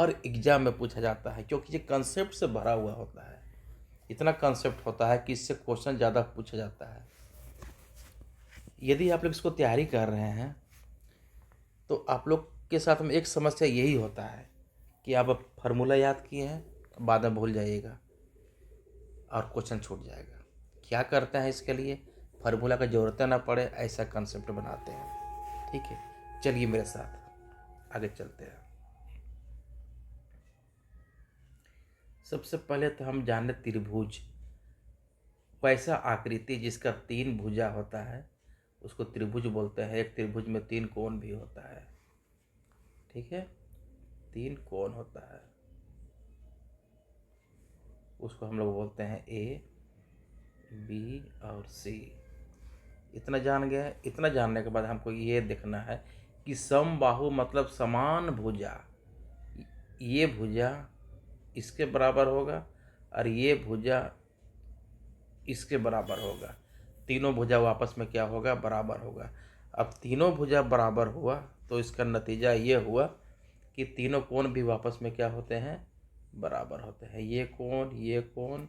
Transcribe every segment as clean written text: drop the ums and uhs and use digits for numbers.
और एग्जाम में पूछा जाता है, क्योंकि ये कंसेप्ट से भरा हुआ होता है। इतना कंसेप्ट होता है कि इससे क्वेश्चन ज़्यादा पूछा जाता है। यदि आप लोग इसको तैयारी कर रहे हैं तो आप लोग के साथ में एक समस्या यही होता है कि आप अब फार्मूला याद किए हैं, बाद में भूल जाइएगा और क्वेश्चन छूट जाएगा। क्या करते हैं इसके लिए, फार्मूला का ज़रूरत ना पड़े ऐसा कंसेप्ट बनाते हैं। ठीक है, चलिए मेरे साथ आगे चलते हैं। सबसे पहले तो हम जाने त्रिभुज, वैसा आकृति जिसका 3 भुजा होता है उसको त्रिभुज बोलते हैं। एक त्रिभुज में 3 कोण भी होता है। ठीक है, 3 कोण होता है, उसको हम लोग बोलते हैं ए, बी और सी। इतना जान गए। इतना जानने के बाद हमको ये देखना है कि समबाहु मतलब समान भुजा, ये भुजा इसके बराबर होगा और ये भुजा इसके बराबर होगा। तीनों भुजा आपस में क्या होगा, बराबर होगा। अब तीनों भुजा बराबर हुआ तो इसका नतीजा ये हुआ कि तीनों कोण भी आपस में क्या होते हैं, बराबर होते हैं। ये कोण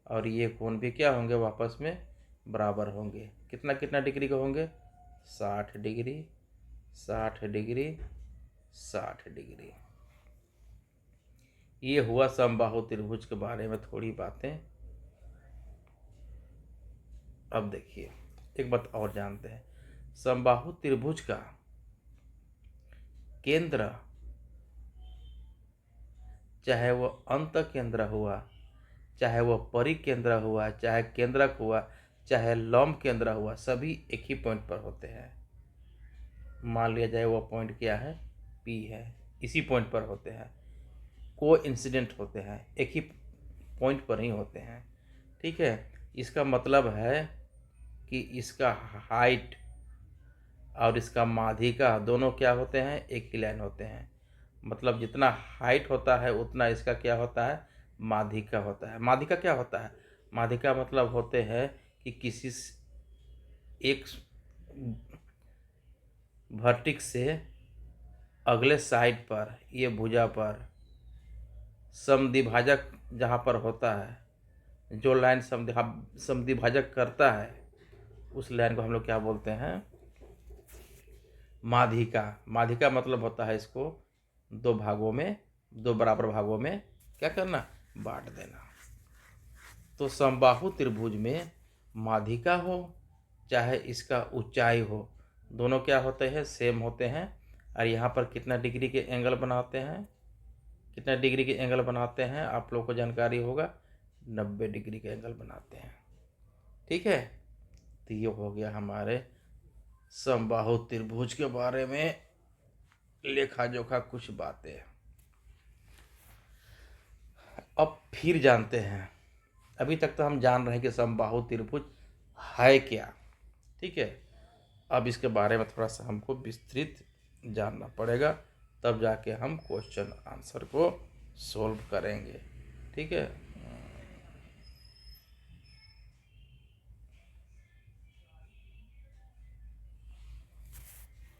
और ये कोण भी क्या होंगे, आपस में बराबर होंगे। कितना कितना डिग्री के होंगे, 60 डिग्री, 60 डिग्री, 60 डिग्री। ये हुआ समबाहु त्रिभुज के बारे में थोड़ी बातें। अब देखिए एक बात और जानते हैं। समबाहु त्रिभुज का केंद्र, चाहे वो अंत केंद्र हुआ, चाहे वो परिकेंद्र हुआ, चाहे केंद्रक हुआ, चाहे लंब केंद्र हुआ, सभी एक ही पॉइंट पर होते हैं। मान लिया जाए वो पॉइंट क्या है, पी है, इसी पॉइंट पर होते हैं। को इंसिडेंट होते हैं, एक ही पॉइंट पर ही होते हैं। ठीक है, इसका मतलब है कि इसका हाइट और इसका माध्यिका दोनों क्या होते हैं, एक ही लाइन होते हैं। मतलब जितना हाइट होता है उतना इसका क्या होता है, माध्यिका होता है। माध्यिका क्या होता है, माध्यिका मतलब होते हैं कि किसी एक वर्टेक्स से अगले साइड पर, ये भुजा पर समद्विभाजक जहाँ पर होता है, जो लाइन समद्विभाजक करता है उस लाइन को हम लोग क्या बोलते हैं, माध्यिका। माध्यिका मतलब होता है इसको दो भागों में, दो बराबर भागों में क्या करना, बांट देना। तो समबाहु त्रिभुज में माध्यिका हो चाहे इसका ऊंचाई हो, दोनों क्या होते हैं, सेम होते हैं। और यहाँ पर कितना डिग्री के एंगल बनाते हैं, कितना डिग्री के एंगल बनाते हैं आप लोगों को जानकारी होगा, 90 डिग्री के एंगल बनाते हैं। ठीक है, तो ये हो गया हमारे समबाहु त्रिभुज के बारे में लेखा जोखा कुछ बातें। अब फिर जानते हैं, अभी तक तो हम जान रहे हैं कि समबाहु त्रिभुज है क्या। ठीक है, अब इसके बारे में थोड़ा सा हमको विस्तृत जानना पड़ेगा, तब जाके हम क्वेश्चन आंसर को सोल्व करेंगे। ठीक है,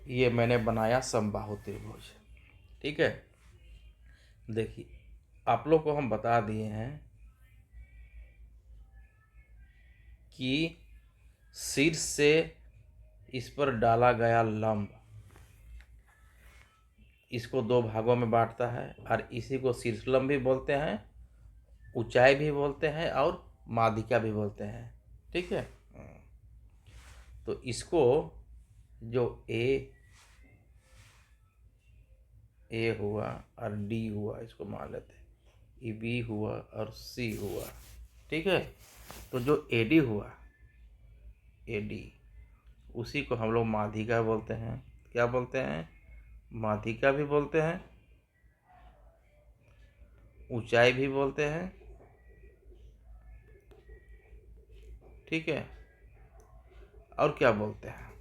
ये मैंने बनाया समबाहु त्रिभुज। ठीक है, देखिए आप लोग को हम बता दिए हैं कि शीर्ष से इस पर डाला गया लंब इसको दो भागों में बांटता है, और इसी को शीर्ष लंब भी बोलते हैं, ऊंचाई भी बोलते हैं और माध्यिका भी बोलते हैं। ठीक है, तो इसको जो ए हुआ और डी हुआ, इसको मान लेते हैं, ये बी हुआ और सी हुआ। ठीक है, तो जो एडी हुआ, एडी, उसी को हम लोग माध्यिका बोलते हैं। क्या बोलते हैं, माध्यिका भी बोलते हैं, ऊंचाई भी बोलते हैं। ठीक है, और क्या बोलते हैं,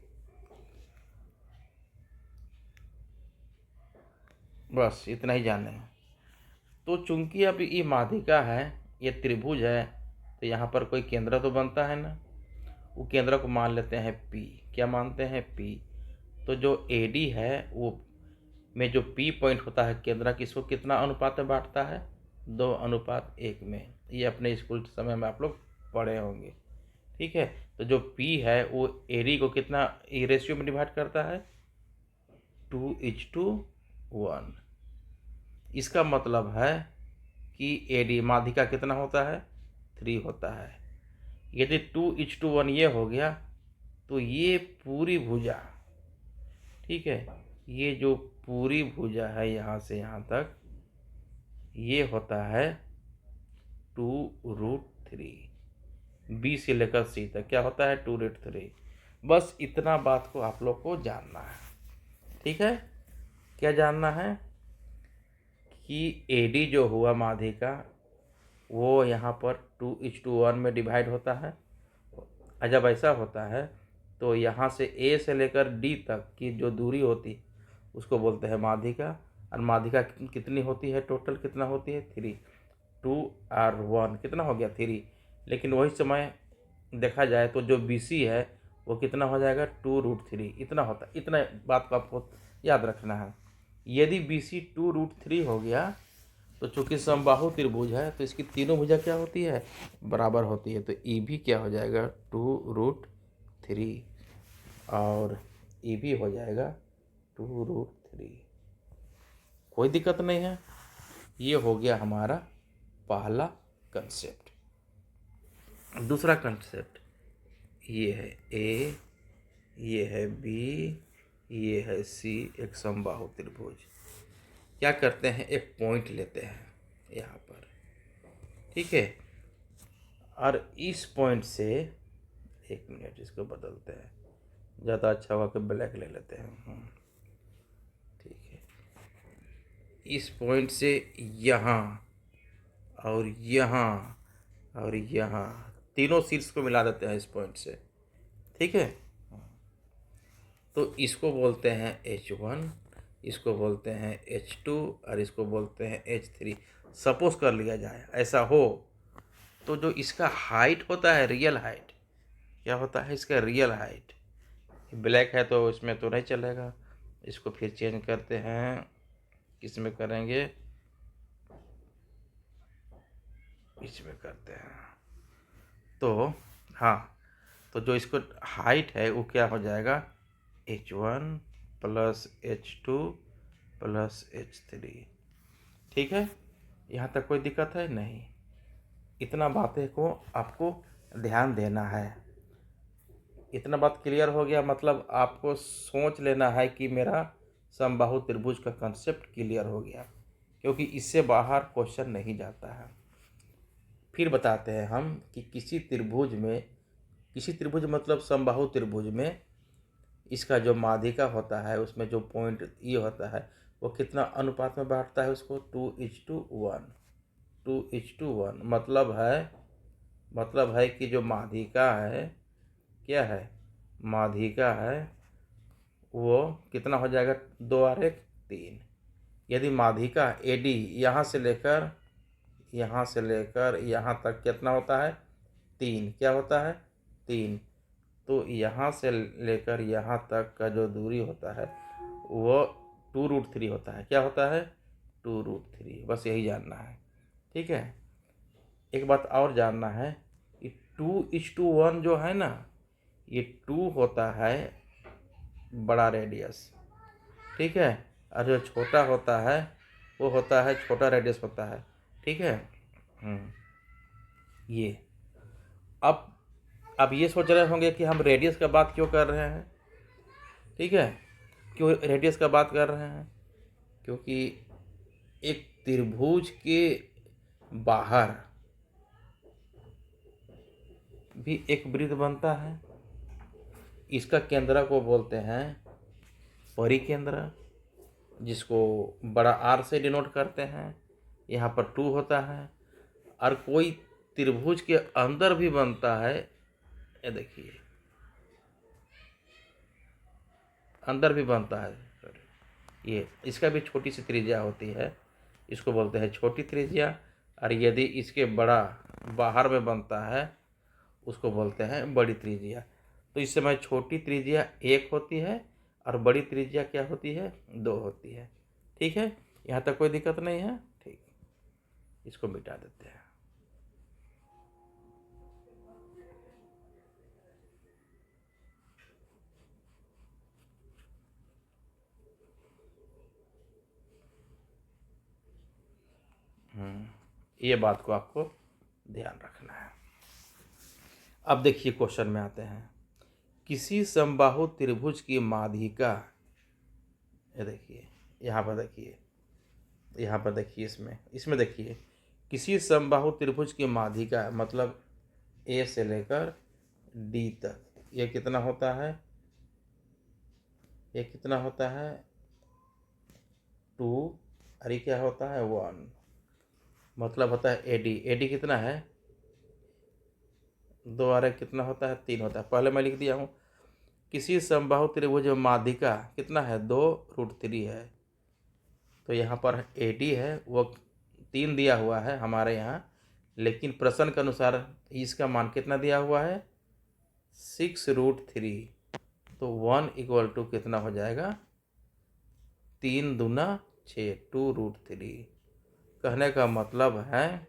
बस इतना ही जाने हैं। तो चूंकि अब ये माध्यिका है, ये त्रिभुज है, तो यहाँ पर कोई केंद्र तो बनता है ना, वो केंद्र को मान लेते हैं पी। क्या मानते हैं, पी। तो जो एडी है वो में जो पी पॉइंट होता है केंद्रक, इसको कितना अनुपात में बांटता है? 2:1 में। ये अपने स्कूल समय में आप लोग पढ़े होंगे। ठीक है, तो जो पी है वो एडी को कितना रेशियो में डिवाइड करता है? 2:1। इसका मतलब है कि एडी माध्यिका कितना होता है? 3 होता है। यदि 2:1 ये हो गया तो ये पूरी भुजा, ठीक है, ये जो पूरी भुजा है यहाँ से यहाँ तक, ये होता है 2√3। बी से लेकर सी तक क्या होता है? 2√3। बस इतना बात को आप लोग को जानना है। ठीक है, क्या जानना है? कि एडी जो हुआ माध्यिका वो यहाँ पर 2:1 में डिवाइड होता है। जब ऐसा होता है तो यहाँ से ए से लेकर डी तक की जो दूरी होती उसको बोलते हैं माध्यिका। और माध्यिका कितनी होती है? टोटल कितना होती है? 3। 2 और 1 कितना हो गया? 3। लेकिन वही समय देखा जाए तो जो बी सी है वो कितना हो जाएगा? 2√3 इतना होता है। इतना बात को आपको याद रखना है। यदि बी सी 2√3 हो गया तो चूंकि समबाहु त्रिभुज है तो इसकी तीनों भुजा क्या होती है? बराबर होती है। तो ई भी क्या हो जाएगा? 2√3 और ई भी हो जाएगा 2√3। कोई दिक्कत नहीं है। ये हो गया हमारा पहला कंसेप्ट। दूसरा कंसेप्ट ये है ए, ये है बी, ये है सी, एक समबाहु त्रिभुज। क्या करते हैं? एक पॉइंट लेते हैं यहाँ पर, ठीक है, और इस पॉइंट से, एक मिनट इसको बदलते हैं, ज़्यादा अच्छा हुआ कि ब्लैक ले लेते हैं। ठीक है, इस पॉइंट से यहाँ और यहाँ और यहाँ तीनों शीर्ष को मिला देते हैं इस पॉइंट से। ठीक है, तो इसको बोलते हैं H1, इसको बोलते हैं H2 और इसको बोलते हैं H3। सपोज कर लिया जाए ऐसा हो तो जो इसका हाइट होता है, रियल हाइट, क्या होता है इसका? Real height. ब्लैक है तो इसमें तो नहीं चलेगा, इसको फिर चेंज करते हैं, किस में करेंगे? इसमें करते हैं। तो हाँ, तो जो इसको हाइट है वो क्या हो जाएगा? H1 + H2 + H3। ठीक है, यहाँ तक कोई दिक्कत है? नहीं। इतना बातें को आपको ध्यान देना है। इतना बात क्लियर हो गया, मतलब आपको सोच लेना है कि मेरा समबाहु त्रिभुज का कंसेप्ट क्लियर हो गया, क्योंकि इससे बाहर क्वेश्चन नहीं जाता है। फिर बताते हैं हम कि किसी त्रिभुज मतलब समबाहु त्रिभुज में इसका जो माध्यिका होता है उसमें जो पॉइंट ये होता है वो कितना अनुपात में बांटता है उसको? 2:1। 2:1 मतलब है कि जो माध्यिका है, क्या है? माध्यिका है वो कितना हो जाएगा? 2 और 1 3। यदि माध्यिका एडी यहाँ से लेकर यहाँ तक कितना होता है? 3। क्या होता है? 3। तो यहाँ से लेकर यहाँ तक का जो दूरी होता है वो 2√3 होता है। क्या होता है? 2√3। बस यही जानना है। ठीक है, एक बात और जानना है कि 2:1 जो है ना, ये 2 होता है बड़ा रेडियस, ठीक है, और जो छोटा होता है वो होता है छोटा रेडियस होता है। ठीक है, ये अब ये सोच रहे होंगे कि हम रेडियस का बात क्यों कर रहे हैं? ठीक है, क्यों रेडियस का बात कर रहे हैं? क्योंकि एक त्रिभुज के बाहर भी एक वृत्त बनता है। इसका केंद्र को बोलते हैं परिकेंद्र, जिसको बड़ा आर से डिनोट करते हैं। यहाँ पर 2 होता है। और कोई त्रिभुज के अंदर भी बनता है, ये देखिए अंदर भी बनता है, ये इसका भी छोटी सी त्रिज्या होती है, इसको बोलते हैं छोटी त्रिज्या। और यदि इसके बड़ा बाहर में बनता है उसको बोलते हैं बड़ी त्रिज्या। तो इस समय छोटी त्रिज्या 1 होती है और बड़ी त्रिज्या क्या होती है? 2 होती है। ठीक है, यहाँ तक कोई दिक्कत नहीं है। ठीक, इसको मिटा देते हैं। ये बात को आपको ध्यान रखना है। अब देखिए क्वेश्चन में आते हैं। किसी समबाहु त्रिभुज की माध्यिका, ये देखिए यहाँ पर देखिए, यहाँ पर देखिए, इसमें देखिए, किसी समबाहु त्रिभुज की माध्यिका मतलब ए से लेकर डी तक, ये कितना होता है, ये कितना होता है 2, और ये क्या होता है 1, मतलब होता है एडी। एडी कितना है 2 और 1 कितना होता है 3 होता है। पहले मैं लिख दिया हूँ, किसी समबाहु त्रिभुज में माध्यिका कितना है 2√3 है। तो यहाँ पर एडी है वो 3 दिया हुआ है हमारे यहाँ, लेकिन प्रश्न के अनुसार इसका मान कितना दिया हुआ है 6√3। तो 1 = कितना हो जाएगा 3 दूना 6, 2√3। कहने का मतलब है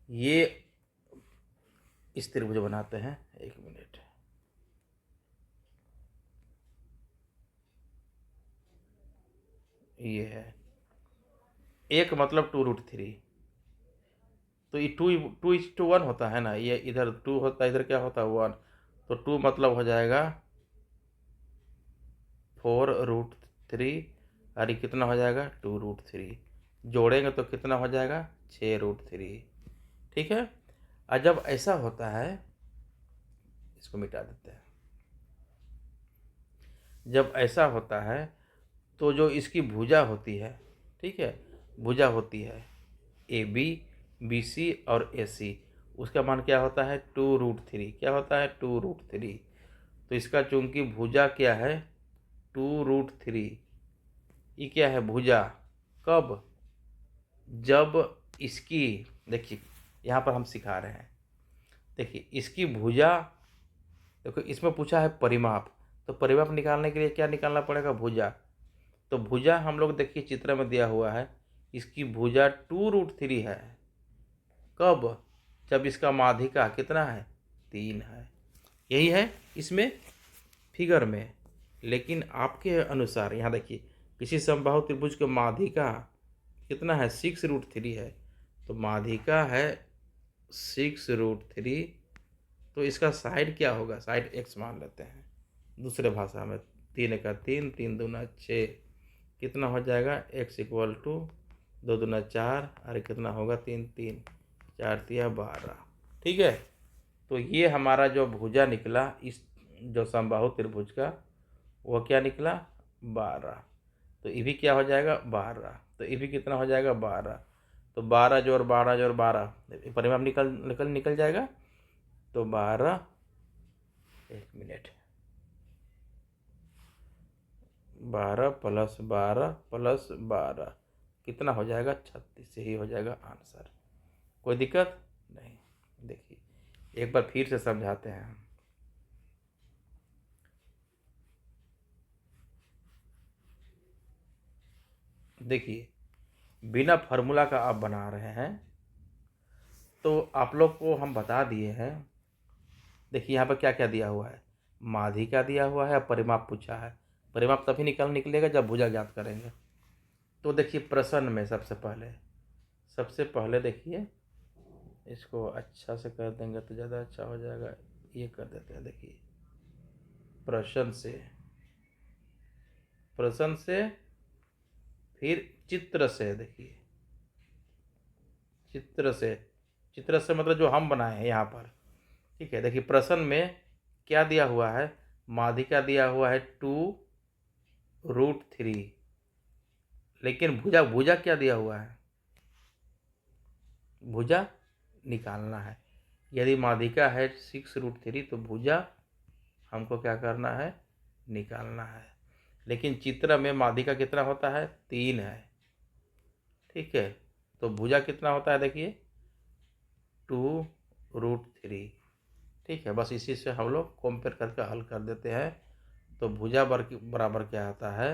ये इस त्रिभुज बनाते हैं। 1 मिनट, ये है एक मतलब 2√3, तो ये 2:1 होता है ना, ये इधर 2 होता है, इधर क्या होता है 1, तो 2 मतलब हो जाएगा 4√3, और ये कितना हो जाएगा 2√3, जोड़ेंगे तो कितना हो जाएगा 6√3। ठीक है, और जब ऐसा होता है, इसको मिटा देते हैं। जब ऐसा होता है तो जो इसकी भुजा होती है, ठीक है, भुजा होती है AB, BC और AC, उसका मान क्या होता है 2√3। क्या होता है 2√3। तो इसका चूंकि भुजा क्या है 2√3, ये क्या है भुजा, कब, जब इसकी, देखिए यहाँ पर हम सिखा रहे हैं, देखिए इसकी भुजा, देखो इसमें पूछा है परिमाप, तो परिमाप निकालने के लिए क्या निकालना पड़ेगा भुजा। तो भुजा हम लोग देखिए चित्र में दिया हुआ है, इसकी भुजा 2√3 है। कब, जब इसका माध्यिका कितना है 3 है। यही है इसमें फिगर में। लेकिन आपके अनुसार यहाँ देखिए, किसी समबाहु त्रिभुज के माध्यिका कितना है 6√3 है। तो माध्यिका है 6√3, तो इसका साइड क्या होगा, साइड x मान लेते हैं दूसरे भाषा में। 3 का 3, 3 दूना 6, कितना हो जाएगा x = 2 दूना 4, अरे कितना होगा 3, 3 4 तिया 12। ठीक है, तो ये हमारा जो भुजा निकला इस जो समबाहु त्रिभुज का, वो क्या निकला 12। तो ये भी क्या हो जाएगा 12, तो ये भी कितना हो जाएगा 12। तो 12 जोड़ 12 जोड़ 12, परिमाप निकल जाएगा। तो 12, 1 मिनट, 12 + 12 + 12 कितना हो जाएगा 36, यही हो जाएगा आंसर। कोई दिक्कत नहीं। देखिए एक बार फिर से समझाते हैं हम। देखिए बिना फार्मूला का आप बना रहे हैं, तो आप लोग को हम बता दिए हैं। देखिए यहाँ पर क्या क्या दिया हुआ है, माध्यिका दिया हुआ है, परिमाप पूछा है। परिमाप तभी निकलेगा जब भुजा ज्ञात करेंगे। तो देखिए प्रश्न में सबसे पहले देखिए, इसको अच्छा से कर देंगे तो ज़्यादा अच्छा हो जाएगा। ये कर देते हैं, देखिए प्रश्न से फिर चित्र से, देखिए चित्र से मतलब जो हम बनाए हैं यहाँ पर। ठीक है, देखिए प्रश्न में क्या दिया हुआ है, माध्यिका दिया हुआ है 2√3, लेकिन भुजा क्या दिया हुआ है, भुजा निकालना है। यदि माध्यिका है 6√3 तो भुजा हमको क्या करना है निकालना है। लेकिन चित्र में माध्यिका कितना होता है 3 है। ठीक है, तो भुजा कितना होता है देखिए 2√3। ठीक है, बस इसी से हम लोग कंपेयर करके हल कर देते हैं। तो भुजा बराबर क्या आता है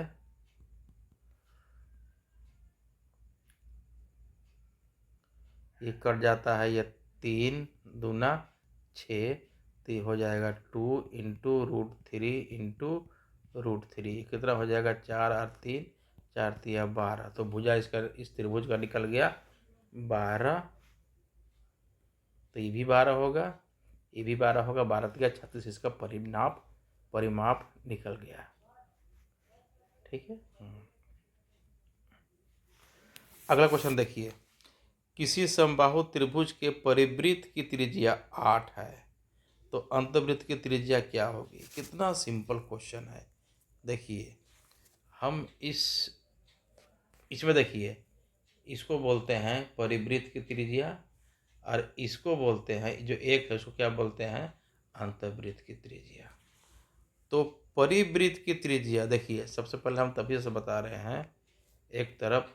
ये कट जाता है, ये 3 दूना 6, तो ये हो जाएगा 2 इंटू √3 इंटू √3, कितना हो जाएगा 4 और 3, 4 3 12। तो भुजा इसका इस त्रिभुज का निकल गया 12। तो ये भी 12 होगा, ये भी 12 होगा, 12 3 36, इसका परिमाप निकल गया। ठीक है। अगला क्वेश्चन देखिए, किसी समबाहु त्रिभुज के परिवृत्त की त्रिज्या 8 है, तो अंतवृत्त की त्रिज्या क्या होगी? कितना सिंपल क्वेश्चन है। देखिए हम इसमें देखिए, इसको बोलते हैं परिवृत्त की त्रिज्या, और इसको बोलते हैं, जो एक है उसको क्या बोलते हैं? अंतवृत्त की त्रिज्या। तो परिवृत्त की त्रिज्या देखिए, सबसे पहले हम तभी से बता रहे हैं, एक तरफ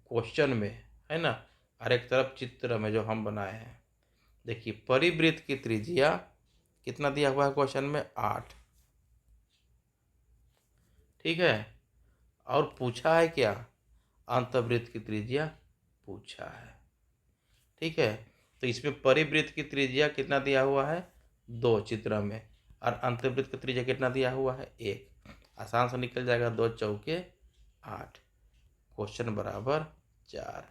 क्वेश्चन में है ना, और एक तरफ चित्र में जो हम बनाए हैं। देखिए परिवृत्त की त्रिज्या कितना दिया हुआ है क्वेश्चन में? 8। ठीक है। और पूछा है क्या? अंतवृत्त की त्रिज्या पूछा है। ठीक है। तो इसमें परिवृत्त की त्रिज्या कितना दिया हुआ है? 2 चित्र में, और अंतवृत्त की त्रिज्या कितना दिया हुआ है? 1। आसान से निकल जाएगा, 2 चौके 8, क्वेश्चन बराबर 4।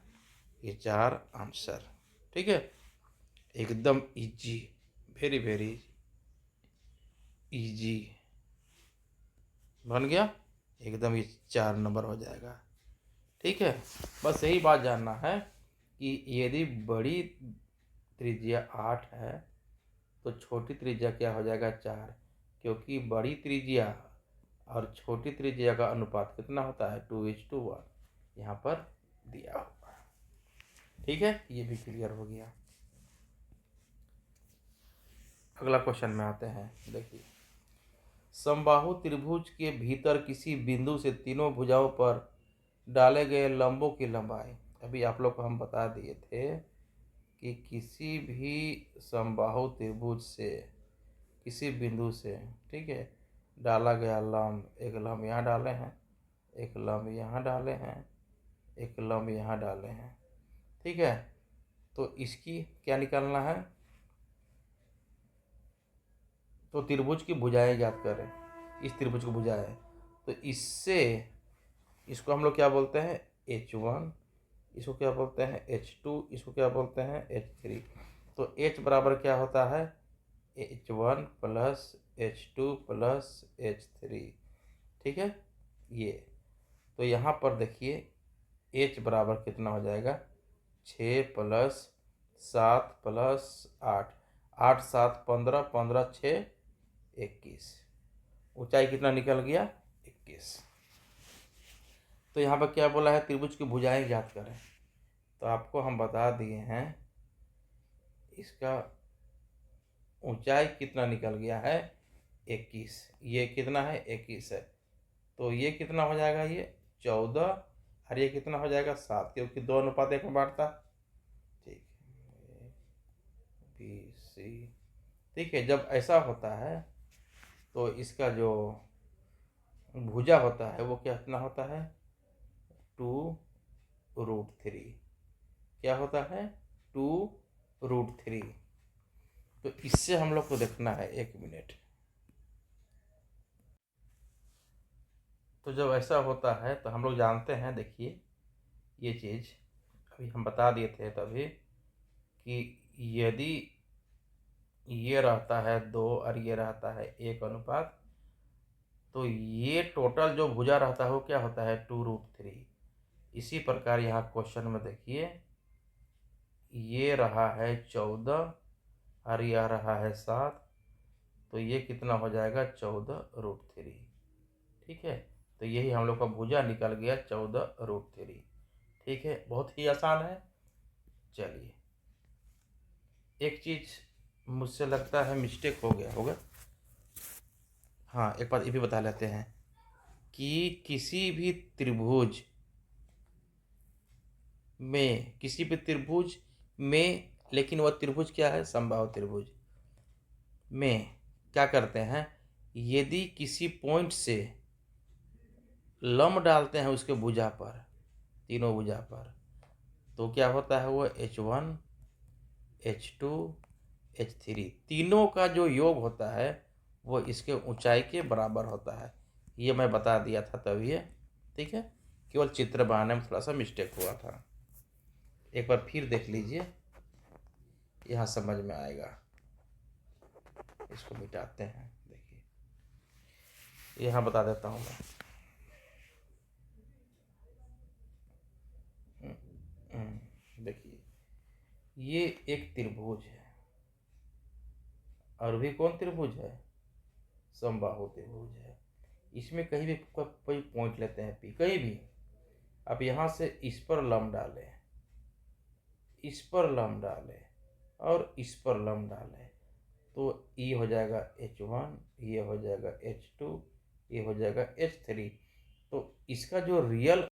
ये 4 आंसर। ठीक है, एकदम इजी, वेरी वेरी इजी बन गया एकदम, ये 4 नंबर हो जाएगा। ठीक है, बस यही बात जानना है कि यदि बड़ी त्रिज्या 8 है तो छोटी त्रिज्या क्या हो जाएगा? 4, क्योंकि बड़ी त्रिज्या और छोटी त्रिज्या का अनुपात कितना होता है? 2:1 यहाँ पर दिया हुआ है। ठीक है, ये भी क्लियर हो गया। अगला क्वेश्चन में आते हैं। देखिए, समबाहु त्रिभुज के भीतर किसी बिंदु से तीनों भुजाओं पर डाले गए लंबों की लंबाई, अभी आप लोग को हम बता दिए थे कि किसी भी समबाहु त्रिभुज से किसी बिंदु से, ठीक है, डाला गया लंब, एक लंब यहाँ डाले हैं, एक लंब यहाँ डाले हैं, एक लंब यहाँ डाले हैं। ठीक है, तो इसकी क्या निकालना है? तो त्रिभुज की भुजाएं ज्ञात करें। इस त्रिभुज की भुजाएं, तो इससे इसको हम लोग क्या बोलते हैं? H1, इसको क्या बोलते हैं? H2, इसको क्या बोलते हैं? H3। तो H बराबर क्या होता है? H1 plus H2 plus H3। ठीक है, ये तो यहाँ पर देखिए H बराबर कितना हो जाएगा? 6 प्लस 7 प्लस 8, 8 7 15, 15 6 21। ऊंचाई कितना निकल गया? 21। तो यहाँ पर क्या बोला है? त्रिभुज की भुजाएं ज्ञात करें। तो आपको हम बता दिए हैं इसका ऊंचाई कितना निकल गया है? 21। ये कितना है? 21 है। तो ये कितना हो जाएगा? ये 14, और ये कितना हो जाएगा? 7, क्योंकि 2:1 में बांटता। ठीक है, BC। ठीक है, जब ऐसा होता है तो इसका जो भुजा होता है वो कितना होता है? 2√3। क्या होता है? 2√3। तो इससे हम लोग को देखना है, 1 मिनट। तो जब ऐसा होता है तो हम लोग जानते हैं, देखिए ये चीज़ अभी हम बता दिए थे तभी, कि यदि ये रहता है 2 और ये रहता है 1 अनुपात, तो ये टोटल जो भुजा रहता है वो क्या होता है? 2√3। इसी प्रकार यहाँ क्वेश्चन में देखिए, ये रहा है 14 और यह रहा है 7, तो ये कितना हो जाएगा? 14√3। ठीक है, तो यही हम लोग का भुजा निकल गया, 14√3। ठीक है, बहुत ही आसान है। चलिए, एक चीज़ मुझसे लगता है मिस्टेक हो गया होगा। हाँ, एक बात ये भी बता लेते हैं कि किसी भी त्रिभुज में, लेकिन वह त्रिभुज क्या है? समबाहु त्रिभुज में क्या करते हैं? यदि किसी पॉइंट से लंब डालते हैं उसके भुजा पर, तीनों भुजा पर, तो क्या होता है? वो H1 H2H3, तीनों का जो योग होता है वो इसके ऊंचाई के बराबर होता है। ये मैं बता दिया था तभी है, ठीक है। केवल चित्र बनाने में थोड़ा सा मिस्टेक हुआ था। एक बार फिर देख लीजिए, यहाँ समझ में आएगा। इसको मिटाते हैं, देखिए यहाँ बता देता हूँ मैं। देखिए ये एक त्रिभुज है, और भी कौन त्रिभुज है? समबाहु त्रिभुज है। इसमें कहीं भी कोई पॉइंट लेते हैं पी, कहीं भी अब यहाँ से इस पर लंब डालें, इस पर लंब डालें और इस पर लंब डालें, तो ये हो जाएगा H1, ये हो जाएगा H2, ये हो जाएगा H3। तो इसका जो रियल